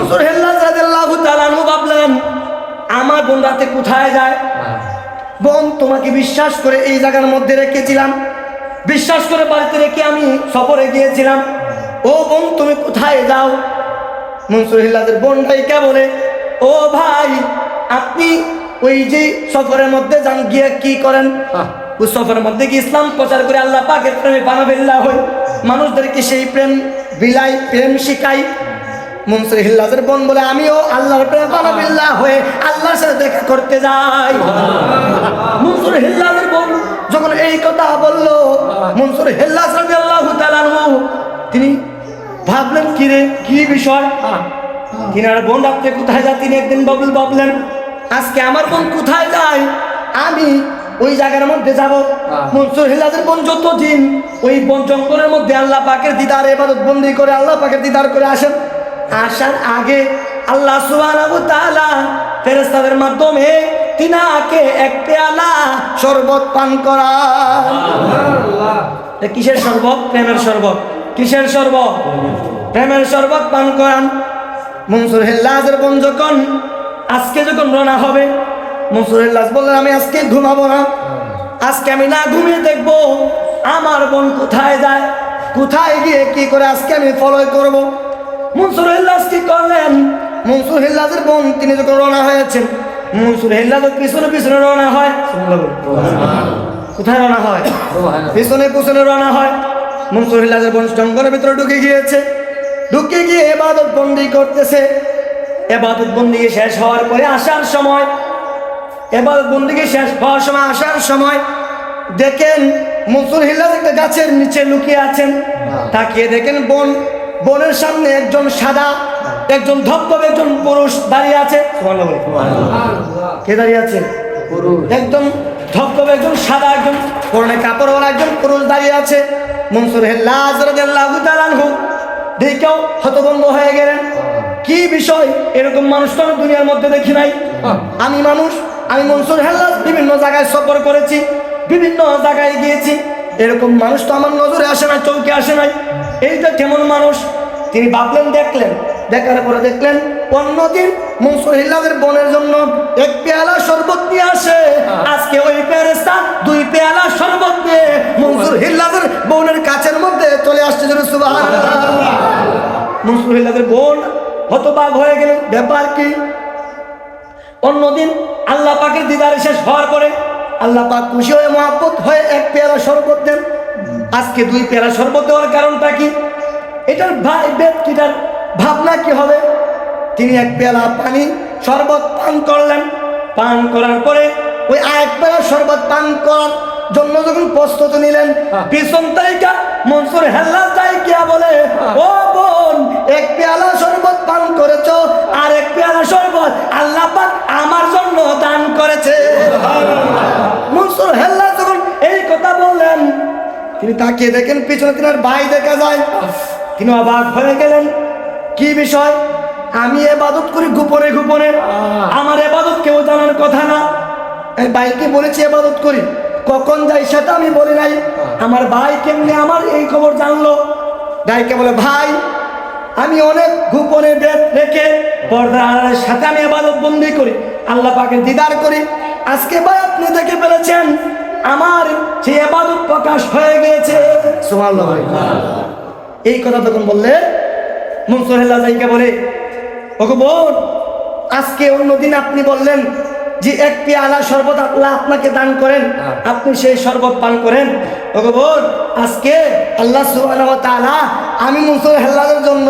মনসুর হেল্লাজ রাদিয়াল্লাহু তাআলা আনহু ভাবলেন আমার বোন রাতে কোথায় যায়। বোন তোমাকে বিশ্বাস করে এই জায়গার মধ্যে রেখেছিলাম, বিশ্বাস করে বাড়িতে রেখে আমি সফরে গিয়েছিলাম, ও বোন তুমি কোথায় যাও। মনসুর হেল্লাজের বোন ভাইকে বলে, ও ভাই আপনি ওই যে সফরের মধ্যে যান গিয়ে কি করেন। ওই সফরের মধ্যে গিয়ে ইসলাম প্রচার করে আল্লাহ পাকের প্রেমে পানাবিল্লাহ হই, মানুষদেরকে সেই প্রেম বিলাই, প্রেম শিখাই। মনসুর হেল্লাজের বোন বলে আমিও আল্লাহর প্রেমে পানাবিল্লাহ হয়ে আল্লাহর সাথে দেখা করতে যাই। মনসুর হেল্লাজের বোন যখন এই কথা বলল, মনসুর হেল্লাজ রাদিয়াল্লাহু তাআলা আনহু তিনি ভাবলেন কি রে কি বিষয়। তিনার বোন রাত্রে কোথায় যায় তিনি একদিন ভাবলেন আজকে আমার বোন কোথায় যায় আমি ওই জায়গার মধ্যে যাব। মনসুর হেল্লাজের বোন যতদিন ওই বন জঙ্গলের মধ্যে আল্লাহ পাকের দিদার ইবাদত বন্দি করে আল্লাহ পাকের দিদার করে আসেন, আসার আগে আল্লাহ সুবহানাহু ওয়া তাআলা ফেরেশতাদের মাধ্যমে তিনাকে এক পেয়ালা শরবত পান করান। কিসের শরবত? প্রেমের শরবত। কিসের শরবত? প্রেমের শরবত পান করান। মনসুর হেল্লাজের বোন যখন আজকে যখন রওনা হবে, মনসুর হেল্লাজ বললেন আমি আজকে ঘুমাবো না, আজকে আমি না ঘুমিয়ে দেখবো আমার বোন কোথায় যায়, কোথায় গিয়ে কি করে আজকে আমি ফলো করব। মনসুর হেল্লাজ কি করলেন, মনসুর হেল্লাজের বোন তিনি যখন রওনা হয়েছেন, মনসুর হেল্লাজের পিছনে পিছনে রওনা হয়। কোথায় রওনা হয়? পিছনে পিছনে রওনা হয়। মনসুর হেল্লাজের বোন জঙ্গলের ভিতরে ঢুকে গিয়েছে, ঢুকে গিয়ে ইবাদত বন্দি করতেছে। ইবাদত বন্দি শেষ হওয়ার পরে আসার সময়, ইবাদত বন্দি শেষ হওয়ার সময় আসার সময় দেখেন মনসুর হেল্লাজ একটা গাছের নিচে লুকিয়ে আছেন। তাকিয়ে দেখেন বনের সামনে একজন সাদা, একজন ধবধবে একজন পুরুষ দাঁড়িয়ে আছে। কে দাঁড়িয়ে আছে? একজন ধবধবে একজন সাদা, একজন পরনে কাপড়ওয়ালা একজন পুরুষ দাঁড়িয়ে আছে। মনসুর হেল্লাজ রাদিয়াল্লাহু তাআলা আনহু দেখেও হতভম্ব হয়ে গেলেন। কি বিষয়, এরকম মানুষ তো আমি দুনিয়ার মধ্যে দেখি নাই। আমি মনসুর হেল্লাজ বিভিন্ন জায়গায় সফর করেছি, বিভিন্ন জায়গায় গিয়েছি, এরকম মানুষ তো আমার নজরে আসে নাই, চৌকে আসে নাই। এইটা কেমন মানুষ? তিনি ভাবলেন, দেখলেন, দেখার পরে দেখলেন অন্যদিন মনসুর হেল্লাজের বোনের জন্য এক পেয়ালা শরবত নিয়ে আসে, আজকে ওই ফেরেশতা দুই পেয়ালা শরবত নিয়ে মনসুর হেল্লাজের বোনের কাছের মধ্যে চলে আসছে। সুবহানাল্লাহ। মনসুর হেল্লাজের বোন হতবাক হয়ে গেলেন, ব্যাপার কি? অন্যদিন আল্লাহ পাকের দিদার শেষ হওয়ার পরে আল্লাহ পাক খুশি হয়ে মহব্বত হয়ে এক পেয়ালা শরবত দেন, আজকে দুই পেয়ালা শরবত দেওয়ার কারণটা কি? এটার ব্যক্তিটার ভাবনা কি হবে? তিনি এক পেয়ালা পানি শরবত পান করলেন। পান করার পরে ওই এক পেয়ালা শরবত পান করার জন্য যখন প্রস্তুত নিলেন, পিছন থেকে মনসুর হেল্লাজ যাইয়া বলে, ও বোন এক পেয়ালা শরবত পান করেছো, আর এক পেয়ালা শরবত আল্লাহ পাক আমার জন্য দান করেছে। মনসুর হেল্লাজ যখন এই কথা বললেন, তিনি তাকিয়ে দেখেন পিছনে তিনার ভাই দেখা যায়। তিনি অবাক হয়ে গেলেন, কি বিষয়? আমি ইবাদত করি গোপনে গোপনে, আমার ইবাদত কেউ জানার কথা না। ভাইকে বলেছি ইবাদত করি, কখন যাই সেটা আমি বলি নাই, আমার ভাই কেমনে আমার এই খবর জানলো? ভাইকে বলে, ভাই আমি অনেক গোপনে বেদ রেখে পর্দার আড়ালের সাথে আমি ইবাদত বন্দি করি, আল্লাহ পাকের দিদার করি। আজকে ভাই আপনি দেখে ফেলেছেন আমার সেই ইবাদত প্রকাশ হয়ে গিয়েছে। সুবহানাল্লাহ। এই কথা তখন বললে মনসুর হেল্লাজ যাইকে বলে, ওগো বোন আজকে অন্যদিন আপনি বললেন যে এক পেয়ালা শরবত আল্লাহ আপনাকে দান করেন, আপনি সেই শরবত পান করেন। ওগো বোন আজকে আল্লাহ সুবহানাহু ওয়া তাআলা আমি মনসুর হেল্লাজের জন্য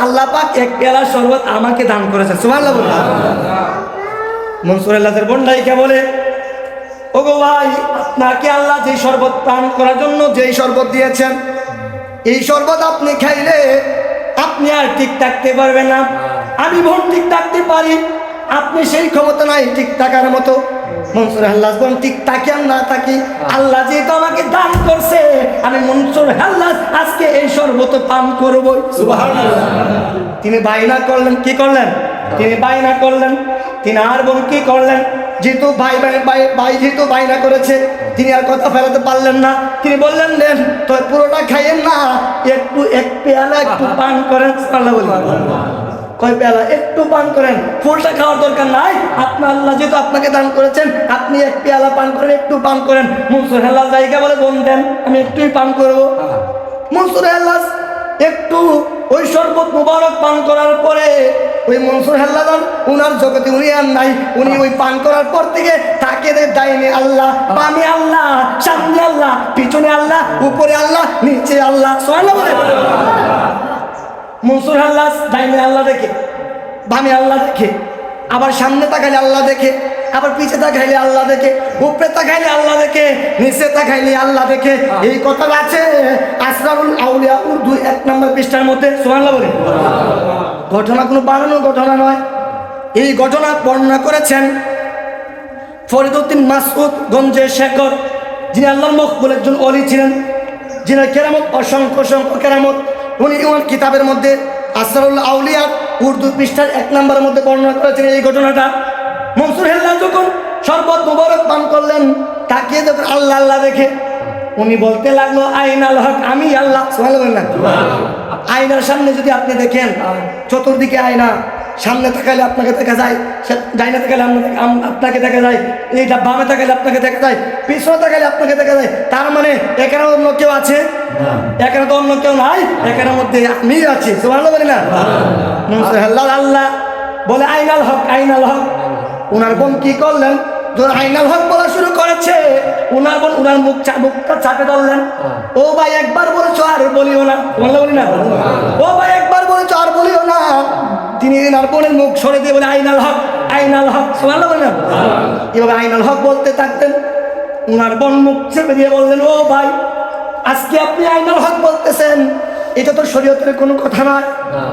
আল্লাহ পাক এক পেয়ালা শরবত আমাকে দান করেছেন। সুবহানাল্লাহ। মনসুর হেল্লাজের বোন ডাইকে বলে, ওগো ভাই আপনাকে আল্লাহ যে শরবত পান করার জন্য যেই শরবত দিয়েছেন, এই শরবত আপনি খাইলে আপনি আর ঠিক থাকতে পারবেন না। আমি বোন ঠিক থাকতে পারি, আপনি সেই ক্ষমতা নাই ঠিক থাকার মতো। মনসুর হেল্লাজ বোন ঠিক থাকি আর না থাকি, আল্লাহ যেহেতু আমাকে দান করছে, আমি মনসুর হেল্লাজ আজকে এই শরবত পান করবো। সুবহানাল্লাহ। তিনি বায়না করলেন, কি করলেন? তিনি বায়না করলেন। তিনি আর বোন কি করলেন? যেহেতু ভাই যেহেতু বায়না করেছে, তিনি আর কথা ফেরাতে পারলেন না। তিনি বললেন, দেন তো পুরোটা খাইয়েন না, একটু এক পেয়ালা একটু পান করেন। কয় পেয়ালা? একটু পান করেন, ফুলটা খাওয়ার দরকার নাই। আপনার আল্লাহ যেহেতু আপনাকে দান করেছেন, আপনি এক পেয়ালা পান করেন, একটু পান করেন। মনসুর হেল্লাস জায়গা বলে বোন দেন, আমি একটুই পান করবো। মনসুর হেল্লাস একটু ওই শরবত মুবারক পান করার পরে ওই মনসুর হেল্লাদান উনার জগতে উনি আর নাই। উনি ওই পান করার পর থেকে তাকে ডাইনে আল্লাহ, বামে আল্লাহ, সামনে আল্লাহ, পিছনে আল্লাহ, উপরে আল্লাহ, নিচে আল্লাহ। সুবহানাল্লাহ বলে। মনসুর হেল্লাস ডাইনে আল্লাহ দেখে, বামে আল্লাহ দেখে, আবার সামনে তাকাইলে আল্লাহ দেখে, আবার পিছে তাকাইলে আল্লাহ দেখে, উপরে তাকাইলে আল্লাহ দেখে, নিচে তাকাইলে আল্লাহ দেখে। এই কথা আছে আসরারুল আউলিয়া উর্দু 1 নম্বর পৃষ্ঠার মধ্যে। সুবহানাল্লাহ বলে। ঘটনা কোনো বানানো ঘটনা নয়। এই ঘটনা বর্ণনা করেছেন ফরিদউদ্দিন মাসউদ গঞ্জে শেখর, যিনি আল্লাহর মকবুল একজন ওলি ছিলেন, যিনি কেরামত অসংখ্য অসংখ্য কেরামত উনি ওনার কিতাবের মধ্যে আসরারুল আউলিয়া উর্দু পৃষ্ঠার 1 নম্বরের মধ্যে বর্ণনা করেছেন এই ঘটনাটা। মনসুর হেল্লাস যখন শরবত মুবারক পান করলেন, তাকিয়ে যখন আল্লাহ আল্লাহ দেখে উনি বলতে লাগলো আইনাল হক, আমি আল্লাহ। সুবহানাল্লাহ না? আয়নার সামনে যদি আপনি দেখেন, চতুর্দিকে আয়না, সামনে তাকাইলে আপনাকে দেখা যায়, ডাইনে তাকাইলে আপনাকে দেখা যায়, এইটা বামে তাকাইলে আপনাকে দেখা যায়, পিছনে তাকাইলে আপনাকে দেখা যায়। তার মানে এখানে অন্য কেউ আছে? এখানে তো অন্য কেউ নাই, এখানের মধ্যে আমি আছি। সুবহানাল্লাহ বলি না? আল্লাহ বলে আইনাল হক, আইনাল হক। উনার বোন কি করলেন? যখন আইনাল হক বলা শুরু করেছে, উনার বোন উনার মুখটা চাপে ধরলেন। ও ভাই একবার বলেছো আর বলিও না। সুবহানাল্লাহ বলি না? ও ভাই একবার বলেছো আর বলিও না। তিনি ওনার বোনের মুখ সরে দিয়ে বলে আইনাল হক, আইনাল হক। সুবহানাল্লাহ বলি না? এভাবে আইনাল হক বলতে থাকতেন। উনার বোন মুখ চেপে দিয়ে বললেন, ও ভাই আজকে আপনি আইনাল হক বলতেছেন, এটা তো শরীয়তের কোনো কথা নয়,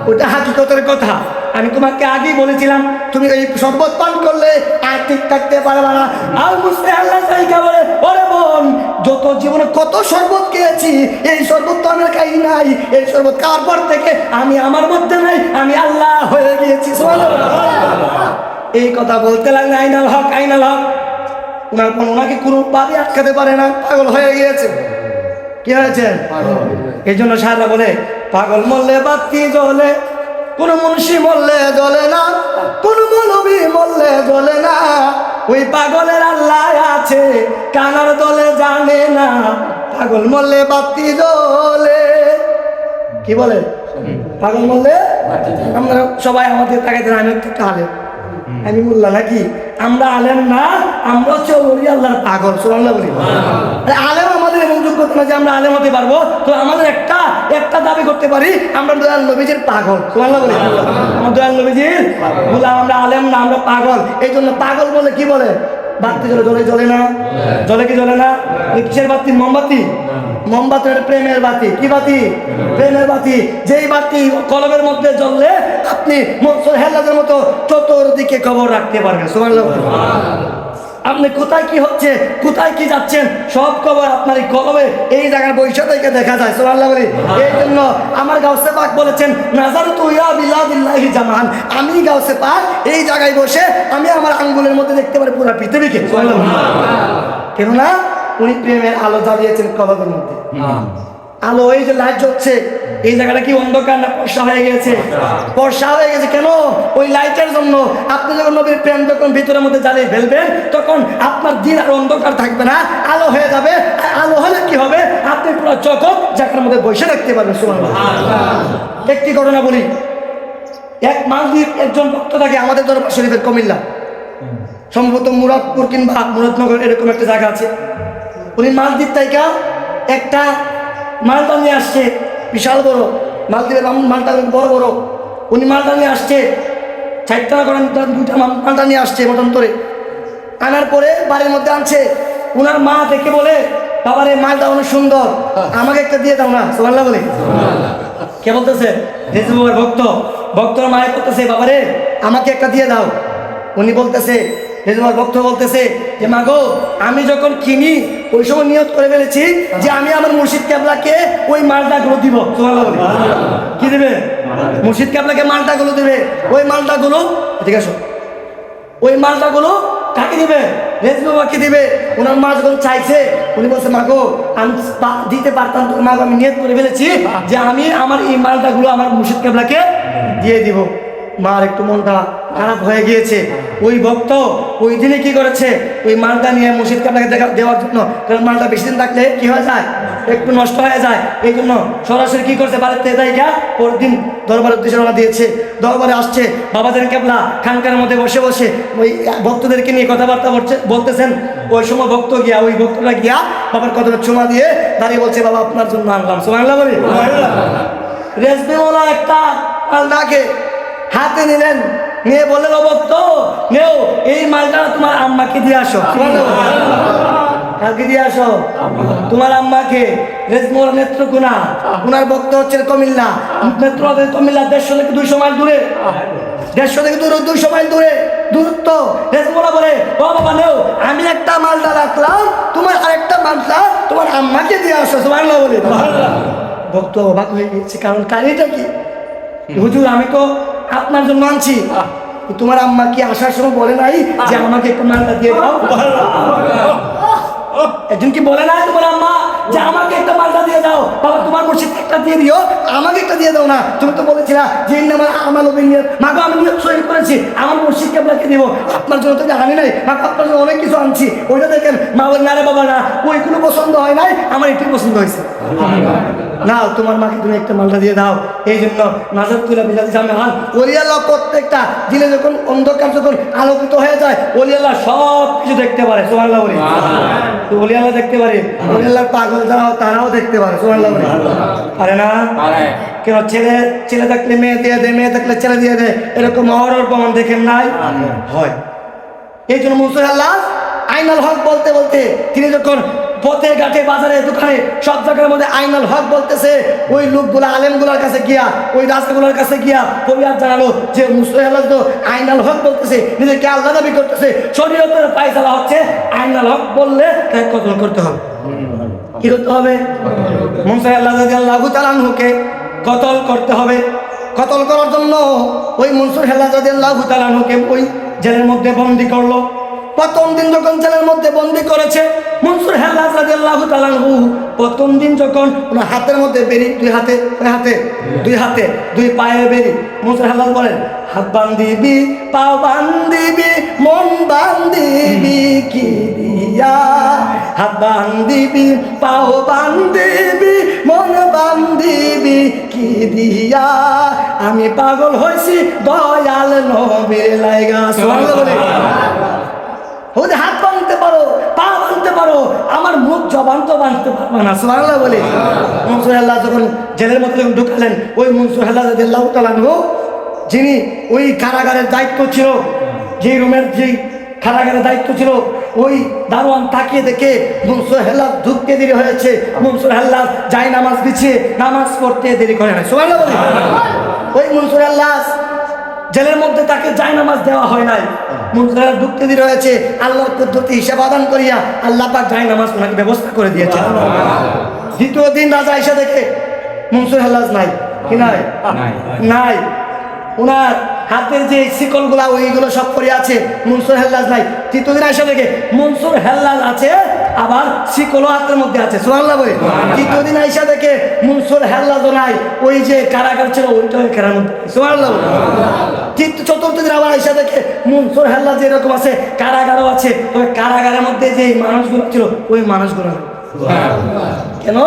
ওটা হাকিকতের কথা। আমি তোমাকে আগেই বলেছিলাম, তুমি এই শরবত পান করলে আর ঠিক থাকতে পারবে না। আর মুসলে আল্লাহ জায়গা বলে, ওরে বোন, যত জীবনে কত শরবত খেয়েছি, এই শরবত তো আমার খাই নাই। এই শরবত খাওয়ার পর থেকে আমি আমার মধ্যে নাই, আমি আল্লাহ হয়ে গিয়েছি। এই কথা বলতে লাগলে আইনাল হক, আইনাল হক। ওনার বোন ওনাকে কোনোভাবে আটকাতে পারে না, পাগল হয়ে গিয়েছে। কি হয়েছে? এই জন্য সারা বলে, পাগল মরলে বাতি জ্বলে, কোন মুন্সি মরলে জ্বলে না, কোন মৌলবি মরলে জ্বলে না। ওই পাগলের আল্লাহ আছে, কানার দলে জানে না। পাগল মরলে বাতি জ্বলে। কি বলে? পাগল মরলে। আমরা সবাই আমাদের তাকাইতে, আমি একটু আলেম, আমি বললাম নাকি আমরা আলেম না, আমরা হচ্ছে ওলি আল্লাহর পাগল। সুবহানাল্লাহ বলি। আলেম আমাদের এমন যোগ্যতা না যে আমরা আলেম হতে পারবো, তো আমাদের একটা দাবি করতে পারি, আমরা দয়াল নবীজির পাগল। সুবহানাল্লাহ বলি। আমরা দয়াল নবীজির বললাম, আমরা আলেম না, আমরা পাগল। এই জন্য পাগল বলে কি বলে? বাতি জ্বলে, জ্বলে জ্বলে না, জ্বলে কি জ্বলে না? কিসের বাতি? মোমবাতি। মোমবাতি প্রেমের বাতি। কি বাতি? প্রেমের বাতি। যেই বাতি কলমের মধ্যে জ্বললে আপনি মনসুর হেল্লাসের মতো চতুর্দিকে খবর রাখতে পারবেন। সুবহানাল্লাহ। আপনি কোথায় কি হচ্ছে, কোথায় কি যাচ্ছেন, সব খবর আপনার এই কলমে, এই জায়গার বৈশা থেকে দেখা যায়। সুবহানাল্লাহ বলি। এই জন্য আমার গাউসে পাক বলেছেন, নাযারতু ইলা বিলাদিল্লাহি জামান, আমি গাউসে পাক এই জায়গায় বসে আমি আমার আঙ্গুলের মধ্যে দেখতে পারি পুরো পৃথিবীকে। সুবহানাল্লাহ। কেননা উনি প্রেমের আলো জ্বালিয়েছেন কলমের মধ্যে। আলো, এই যে লাইট জ্বলছে, এই জায়গাটা কি অন্ধকার না ফর্সা হয়ে গেছে? ফর্সা হয়ে গেছে। কেন? ওই লাইটের জন্য। আপনি যখন নবীর প্রেম যখন ভিতরের মধ্যে জ্বালিয়ে ফেলবেন, তখন আপনার দিন আর অন্ধকার থাকবে না, আলো হয়ে যাবে। আলো হলে কি হবে? আপনি পুরো জগৎ জায়গার মধ্যে বসে রাখতে পারবেন। সুবহানাল্লাহ। একটি ঘটনা বলি। এক মালদ্বীপ একজন ভক্ত থাকে আমাদের দরবার শরীফের কুমিল্লা, সম্ভবত মুরাদপুর কিংবা মুরাদনগর, এরকম একটা জায়গা আছে। উনি মালদ্বীপ থেকে একটা মালটা নিয়ে আসছে, বিশাল বড় মালদ্বীপের মালটা বড় বড়। উনি মালটা নিয়ে আসছে, 4টা করেন 2টা মালটা নিয়ে আসছে মতান্তরে। আনার পরে বাড়ির মধ্যে আনছে। উনার মা দেখে বলে, বাবার এই মালটা অনেক সুন্দর, আমাকে একটা দিয়ে দাও না। সুবহানাল্লাহ বলে। কে বলতেছে? রেজু বাবার ভক্ত। ভক্তরা মায়ের করতেছে, বাবারে আমাকে একটা দিয়ে দাও। উনি বলতেছে, রেজু বাবার ভক্ত বলতেছে যে, মা গো, আমি যখন কিনি ওই সময় নিয়ত করে ফেলেছি যে আমি আমার মুর্শিদ কেবলাকে ওই মালটাগুলো দিব। সুবহানাল্লাহ বলে। কি দিবে? মুর্শিদ কেবলাকে মালটাগুলো দিবে। ওই মালটাগুলো, ঠিক আছে, ওই মালটাগুলো কাকে দিবে? রেজু বাবাকে দিবে। ওনার মা যখন চাইছে, উনি বলছে, মা গো, আমি দিতে পারতাম তো, মা গো, আমি নিয়ত করে ফেলেছি যে আমি আমার এই মালটাগুলো আমার মুর্শিদ কেবলাকে দিয়ে দিব। মার একটু মনটা খারাপ হয়ে গিয়েছে। ওই ভক্ত ওই দিনে কি করেছে, ওই মালটা নিয়ে মসজিদকে আপনাকে দেওয়ার জন্য, কারণ মালটা বেশি দিন থাকলে কি হয়ে যায়, একটু নষ্ট হয়ে যায়, এই জন্য সরাসরি কি করছে, বাড়িতে যাইগা পরের দিন দরবারের উদ্দেশ্যে রওনা দিয়েছে। দরবারে আসছে, বাবাজান কেবলা খানকার মধ্যে বসে বসে ওই ভক্তদেরকে নিয়ে কথাবার্তা বলতেছেন। ওই সময় ভক্ত গিয়া, ওই ভক্তরা গিয়া বাবার কতটা চুমা দিয়ে দাঁড়িয়ে বলছে, বাবা আপনার জন্য আনলাম। সুবহানাল্লাহ বলি। রেজবিওয়ালা একটা মালটাকে হাতে নিলেন, নিয়ে বললেন, ও ভক্ত নেও, এই মালটা তোমার আম্মাকে দিয়ে আসো। কাকে দিয়ে আসো? তোমার আম্মাকে। রেজবিওয়ালা নেত্রকোনা, ওনার ভক্ত হচ্ছে কুমিল্লা। নেত্রকোনা কুমিল্লা 150 থেকে 200 মাইল দূরে, 150 থেকে 200 মাইল দূরে দূরত্ব। রেজবিওয়ালা বলে, ও বাবা নেও, আমি একটা মালটা রাখলাম, তোমার আরেকটা মালটা তোমার আম্মাকে দিয়ে আসো। সুবহানাল্লাহ বলে। ভক্ত অবাক হয়ে গেছে, কারণ কাহিনীটা কি, হুজুর আমি তো আপনার জন্য আনছি, তোমার আম্মা কি আসার সময় বলে নাই যে আমাকে একটু মালটা দিয়ে দাও? একজন কি বলে নাই তোমার আম্মা যে আমাকে একটা মালটা দিয়ে দাও? বাবা তোমার মুর্শিদ একটা দিয়ে দিও, আমাকে একটা দিয়ে দাও না? তুমি তো বলেছিলা যে আমার নিয়ত, মাগো আমি নিয়ত সহি করেছি, আমার মুর্শিদকে আপনাকে দিব, আপনার জন্য তো জানি নাই, মাগো আপনার জন্য অনেক কিছু আনছি। ওইটা দেখেন, মা বলে, না রে বাবা না, ওইগুলো পছন্দ হয় নাই, আমার এটাই পছন্দ হয়েছে। না, তোমার মাকে তুমি একটা মালটা দিয়ে দাও। এই জন্য নাজার তুলা বিলাদি সামনে হাল। ওলিয়াল্লাহ প্রত্যেকটা দিনে যখন অন্ধকার যখন আলোকিত হয়ে যায়, ওলিয়াল্লাহ সব কিছু দেখতে পারে। সুবহানাল্লাহ বলি। তো ওলিয়াল্লাহ দেখতে পারে, ওলিয়াল্লাহ পাগল যারা তারাও দেখতে পারে। সুবহানাল্লাহ বলি। পারে না? কেন? ছেলে থাকলে মেয়ে দিয়ে দেয়, মেয়ে থাকলে ছেলে দিয়ে দেয়, এরকম অহরহ প্রমাণ দেখেন নাই? হয়। এই জন্য মুনসুর আল্লাহ আইনাল হক বলতে বলতে তিনি যখন পথে ঘাটে বাজারে দোকানে সব জায়গার মধ্যে আইনাল হক বলতেছে, ওই লোকগুলা আলেমগুলার কাছে গিয়া, ওই রাস্তাগুলোর কাছে গিয়া ফরিয়াদ জানালো যে মুনসুর আল্লাহ তো আইনাল হক বলতেছে, নিজেকে আল্লাহ দাবি করতেছে, শরীয়তের ফায়সালা হচ্ছে আইনাল হক বললে তাকে কতল করতে হবে। কি করতে হবে? মুনসুর আল্লাহ রাদিয়াল্লাহু তাআলা আনহুকে কতল করতে হবে। কতল করার জন্য ওই মুনসুর আল্লাহ রাদিয়াল্লাহু তাআলা আনহুকে ওই জেলের মধ্যে বন্দী করলো। প্রথম দিন যখন জেলের মধ্যে বন্দী করেছে মুনসুর হেল্লাজ রাদিয়াল্লাহু তাআলা আনহু, প্রথম দিন যখন ওনার হাতের মধ্যে বেরি, দুই হাতে দুই পায়ে বেরি, মুনসুর হেল্লাজ বলেন, হাত বান্ধিবি, পা বান্ধিবি, মন বান্ধিবি কি দিয়া, হাত বান্ধিবি, পাও বান্ধিবি, মন বান্ধিবি কি দিয়া, আমি পাগল হইছি দয়াল নবীর লাইগা। সুবহানাল্লাহ বলে। ওদের হাত বাঁধতে পারো, পা বাঁধতে পারো, আমার মুখ জবান তো বাঁধতে পারবো না। সুবহানাল্লাহ বলে। মুনসুর আল্লাহ যখন জেলের মধ্যে যখন ঢুকালেন, ওই মুনসুর আল্লাহ রাদিয়াল্লাহু তাআলা আনহু যিনি ওই কারাগারের দায়িত্ব ছিল, যে রুমের যে কারাগারের দায়িত্ব ছিল, ওই দারোয়ান তাকিয়ে দেখে মুনসুর আল্লাহ ঢুকতে দেরি হয়েছে, মুনসুর আল্লাহ যাই নামাজ বিছিয়ে নামাজ পড়তে দেরি করে না। সুবহানাল্লাহ বলে। ওই মুনসুর আল্লাহ জেলের মধ্যে তাকে জায় নামাজ দেওয়া হয় নাই, মুনসুর ঢুকতে দেরি হয়েছে, আল্লাহর পদ্ধতি হিসাব আদান করিয়া আল্লাহ পাক জায় নামাজ ওনাকে ব্যবস্থা করে দিয়েছে। দ্বিতীয় দিন রাজা এসে দেখে মুনসুর হেল্লাজ নাই। কি নাই? নাই। ওনার হাতের যে শিকলগুলা ওইগুলো সব পড়ে আছে, মুনসুর হেল্লাজ নাই। তৃতীয় দিন এসে দেখে মুনসুর হেল্লাজ আছে, আবার শিকলও হাতের মধ্যে আছে। সুবহানাল্লাহ বলে। তৃতীয় দিন আইসা দেখে মুনসুর হেল্লাজও নাই, ওই যে কারাগার ছিল ওইটা ওই কারার মধ্যে। সুবহানাল্লাহ বলে। চতুর্থ দিন আবার আইসা দেখে মুনসুর হেল্লাজ যেরকম আছে কারাগারও আছে, ওই কারাগারের মধ্যে যে মানুষগুলো ছিল ওই মানুষগুলো। কেন?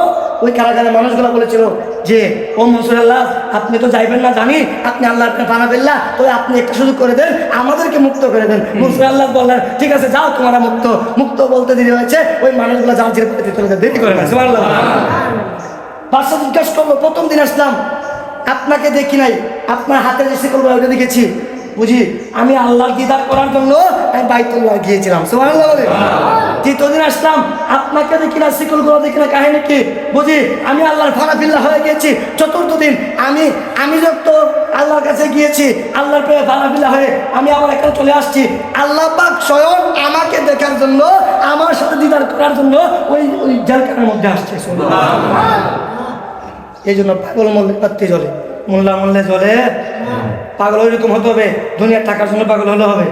ওই কারাগারের মানুষগুলো বলেছিল যে, ও মুনসুর আল্লাহ আপনি তো যাইবেন না জানি, আপনি আল্লাহ ফানা বেল্লা, তো আপনি একটা সুযোগ করে দেন, আমাদেরকে মুক্ত করে দেন। মুনসুর আল্লাহ বললেন, ঠিক আছে যাও, তোমরা মুক্ত বলতে দেরি হয়েছে, ওই মানুষগুলো যাও জেল পেতে চলে যায়, দেরি করে না। সুবহানাল্লাহ। বাদশা জিজ্ঞাসা করলো, প্রথম দিন আসলাম আপনাকে দেখি নাই, আপনার হাতের যে শিকলগুলো ওইটা দেখেছি, বুঝি আমি আল্লাহর দিদার করার জন্য আমি বাইতুল্লাহ গিয়েছিলাম। সুবহানাল্লাহ বলে। তৃতীয় দিন আসলাম আপনাকে দেখি না, শিকলগুলো দেখি না, কাহিনী কি? বুঝি আমি আল্লাহর ফানাফিল্লাহ হয়ে গিয়েছি। চতুর্থ দিন আমি যখন আল্লাহর কাছে গিয়েছি, আল্লাহর প্রেমে ফানাফিল্লাহ হয়ে আমি আবার এখানে চলে আসছি, আল্লাহ পাক স্বয়ং আমাকে দেখার জন্য, আমার সাথে দিদার করার জন্য ওই জেলখানার মধ্যে আসছে। এই জন্য পাগল মল্লিক পাত্রী চলে। মোল্লা মোল্লে চলে? পাগল ওইরকম হতে হবে, দুনিয়ার টাকার জন্য পাগল হলে হবে,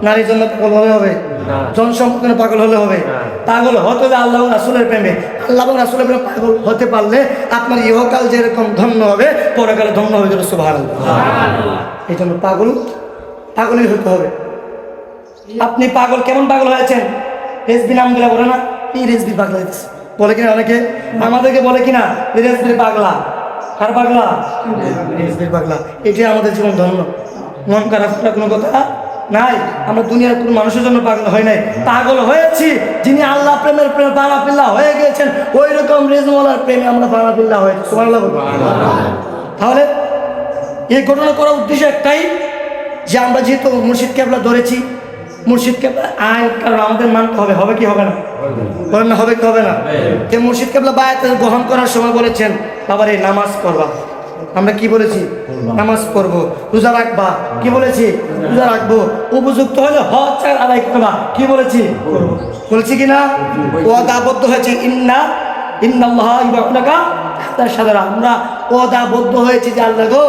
নারীর জন্য পাগল হলে হবে, জনসম্পদের পাগল হলে হবে? পাগল হতে হবে আল্লাহ রাসূলের প্রেমে। আল্লাহ এবং রাসূলের প্রেমে পাগল হতে পারলে আপনার ইহকাল যেরকম ধন্য হবে, পরকালে ধন্য হবে। সুবহানাল্লাহ। এই জন্য পাগলই হতে হবে। আপনি পাগল, কেমন পাগল হয়েছেন? রেজবি নাম দিলা বলে না, এই রেজবি পাগলা দিচ্ছে বলে কিনা অনেকে, আমাদেরকে বলে কিনা রেজবির পাগলা। কার পাগলা? রেজবির পাগলা। এটাই আমাদের জীবন ধন্য। মন খারাপ করার কোনো কথা নাই। আমরা দুনিয়ার কোনো মানুষের জন্য পাগল হয় নাই, পাগল হয়েছি যিনি আল্লাহ প্রেমের প্রেমে পারাপিল্লা হয়ে গিয়েছেন, ওই রকম রেজওয়ালার প্রেমে আমরা পারাপিল্লা হয়েছি। সুবহানাল্লাহ। তাহলে এই ঘটনা করার উদ্দেশ্য একটাই, যে আমরা যেহেতু মুর্শিদ কেবলা ধরেছি, মুর্শিদ কেবলা আইন, কারণ আমাদের মানতে হবে। হবে কি হবে না? বলেন না, হবে কি হবে না? যে মুর্শিদ কেবলা বায়াত গ্রহণ করার সময় বলেছেন, বাবার এই নামাজ পড়বা। আমরা কি বলেছি? নামাজ পড়বো। রোজা রাখবা, কি বলেছি? রোজা রাখবো। উপযুক্ত হলে হজ আদায় করবা, কি বলেছি? বলছি কিনা? ওয়াদাবদ্ধ হয়েছে, ইন্নাল্লাহা ইউবাউনাকা তার সাথে আমরা ওয়াদাবদ্ধ হয়েছি যে আল্লাহ গো,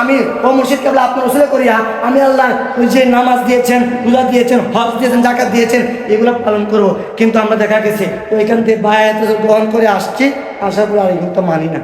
আমি ও মুর্শিদ কেবলা আপনার রসুলে করিয়া আমি আল্লাহ যে নামাজ দিয়েছেন, রোজা দিয়েছেন, হজ দিয়েছেন, জাকাত দিয়েছেন, এগুলো পালন করবো। কিন্তু আমরা দেখা গেছে ওইখান থেকে বায়াত গ্রহণ করে আসছি, আসার পর আর এগুলো তো মানি না।